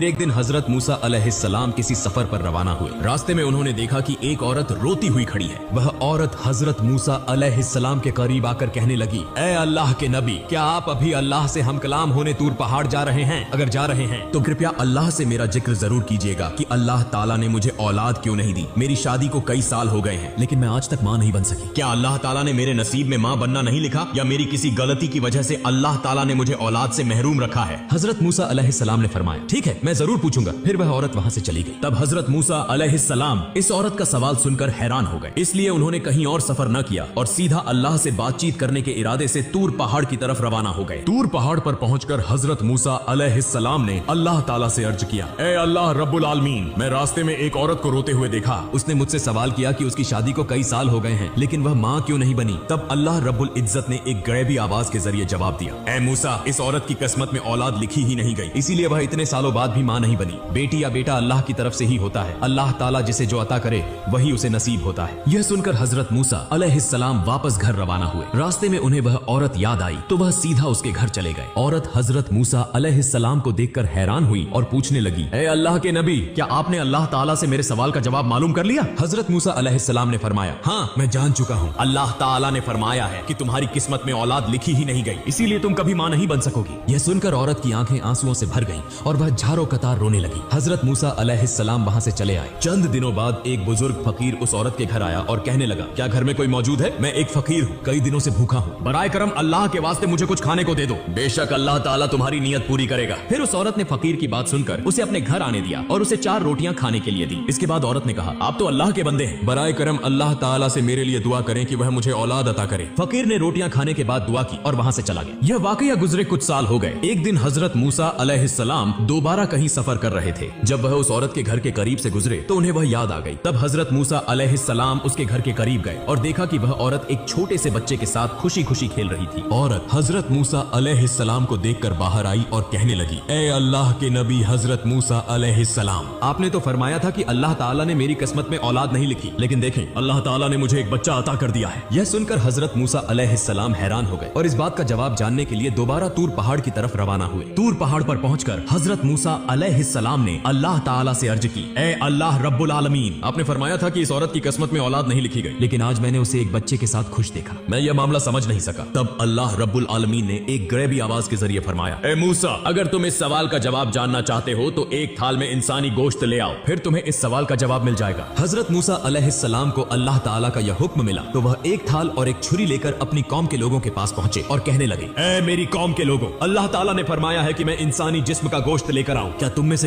एक दिन हजरत मूसा अलैहिस्सलाम किसी सफर पर रवाना हुए। रास्ते में उन्होंने देखा कि एक औरत रोती हुई खड़ी है। वह औरत हजरत मूसा अलैहिस्सलाम के करीब आकर कहने लगी, ऐ अल्लाह के नबी, क्या आप अभी अल्लाह से हम कलाम होने तूर पहाड़ जा रहे हैं? अगर जा रहे हैं तो कृपया अल्लाह से मेरा जिक्र जरूर कीजिएगा कि अल्लाह ताला ने मुझे औलाद क्यों नहीं दी। मेरी शादी को कई साल हो गए हैं, लेकिन मैं आज तक माँ नहीं बन सकी। क्या अल्लाह ताला ने मेरे नसीब में माँ बनना नहीं लिखा, या मेरी किसी गलती की वजह से अल्लाह ताला ने मुझे औलाद से महरूम रखा है? हजरत मूसा अलैहिस्सलाम ने फरमाया, ठीक है, मैं जरूर पूछूंगा। फिर वह औरत वहां से चली गई। तब हजरत मूसा अलैहिस्सलाम इस औरत का सवाल सुनकर हैरान हो गए, इसलिए उन्होंने कहीं और सफर न किया और सीधा अल्लाह से बातचीत करने के इरादे से तूर पहाड़ की तरफ रवाना हो गए। तूर पहाड़ पर पहुंचकर हजरत मूसा अलैहिस्सलाम ने अल्लाह ताला से अर्ज किया, ऐ अल्लाह रब्बुल आलमीन, मैं रास्ते में एक औरत को रोते हुए देखा। उसने मुझसे सवाल किया कि उसकी शादी को कई साल हो गए हैं, लेकिन वह माँ क्यों नहीं बनी। तब अल्लाह रब्बुल इज्जत ने एक गैबी आवाज के जरिए जवाब दिया, ऐ मूसा, इस औरत की किस्मत में औलाद लिखी ही नहीं गई, इसीलिए वह इतने सालों बाद भी माँ नहीं बनी। बेटी या बेटा अल्लाह की तरफ से ही होता है। अल्लाह ताला जिसे जो अता करे वही उसे नसीब होता है। यह सुनकर हजरत मूसा अलैहिस्सलाम वापस घर रवाना हुए। रास्ते में उन्हें वह औरत याद आई तो वह सीधा उसके घर चले गए। औरत हजरत मूसा अलैहिस्सलाम को देखकर हैरान हुई और पूछने लगी, ऐ अल्लाह के नबी, क्या आपने अल्लाह ताला से मेरे सवाल का जवाब मालूम कर लिया? हजरत मूसा अलैहिस्सलाम ने फरमाया, हाँ, मैं जान चुका हूँ। अल्लाह ताला ने फरमाया है कि तुम्हारी किस्मत में औलाद लिखी ही नहीं गई, इसीलिए तुम कभी माँ नहीं बन सकोगी। यह सुनकर औरत की आंखें आंसुओं से भर गईं और वह झारो कतार रोने लगी। हजरत मूसा अलैहिस्सलाम वहां से चले आए। चंद दिनों बाद एक बुजुर्ग फकीर उस औरत के घर आया और कहने लगा, क्या घर में कोई मौजूद है? मैं एक फकीर हूँ, कई दिनों से भूखा हूँ, बराए करम अल्लाह के वास्ते मुझे कुछ खाने को दे दो, बेशक अल्लाह ताला तुम्हारी नियत पूरी करेगा। फिर उस औरत ने फकीर की बात सुनकर उसे अपने घर आने दिया और उसे 4 रोटियां खाने के लिए दी। इसके बाद औरत ने कहा, आप तो अल्लाह के बंदे हैं, बराए करम अल्लाह ताला से मेरे लिए दुआ करें कि वह मुझे औलाद अता करे। फकीर ने रोटियां खाने के बाद दुआ की और वहां से चला गया। यह वाकया गुजरे कुछ साल हो गए। एक दिन हजरत मूसा अलैहिस्सलाम दोबारा कहीं सफर कर रहे थे। जब वह उस औरत के घर के करीब से गुजरे तो उन्हें वह याद आ गई। तब हजरत मूसा अलैहिस्सलाम उसके घर के करीब गए और देखा कि वह औरत एक छोटे से बच्चे के साथ खुशी खुशी खेल रही थी। औरत हजरत मूसा अलैहिस्सलाम को देखकर बाहर आई और कहने लगी, ऐ अल्लाह के नबी हजरत मूसा अलैहिस्सलाम, आपने तो फरमाया था कि अल्लाह ताला ने मेरी किस्मत में औलाद नहीं लिखी, लेकिन देखें अल्लाह ताला ने मुझे एक बच्चा अता कर दिया है। यह सुनकर हजरत मूसा अलैहिस्सलाम हैरान हो गए और इस बात का जवाब जानने के लिए दोबारा तूर पहाड़ की तरफ रवाना हुए। तूर पहाड़ पर पहुंचकर हजरत मूसा अलैहिस्सलाम ने अल्लाह ताला से अर्ज की, ऐ अल्लाह रब्बुल आलमीन, आपने फरमाया था कि इस औरत की किस्मत में औलाद नहीं लिखी गई, लेकिन आज मैंने उसे एक बच्चे के साथ खुश देखा। मैं यह मामला समझ नहीं सका। तब अल्लाह रब्बुल आलमीन ने एक गैबी आवाज के जरिए फरमाया, ऐ मूसा, अगर तुम इस सवाल का जवाब जानना चाहते हो तो एक थाल में इंसानी गोश्त ले आओ, फिर तुम्हें इस सवाल का जवाब मिल जाएगा। हजरत मूसा अलैहिस्सलाम को अल्लाह ताला का यह हुक्म मिला तो वह एक थाल और एक छुरी लेकर अपनी कौम के लोगों के पास पहुंचे और कहने लगे, ऐ मेरी कौम के लोगों, अल्लाह ताला ने फरमाया है कि मैं इंसानी जिस्म का गोश्त लेकर आऊं। क्या तुम में से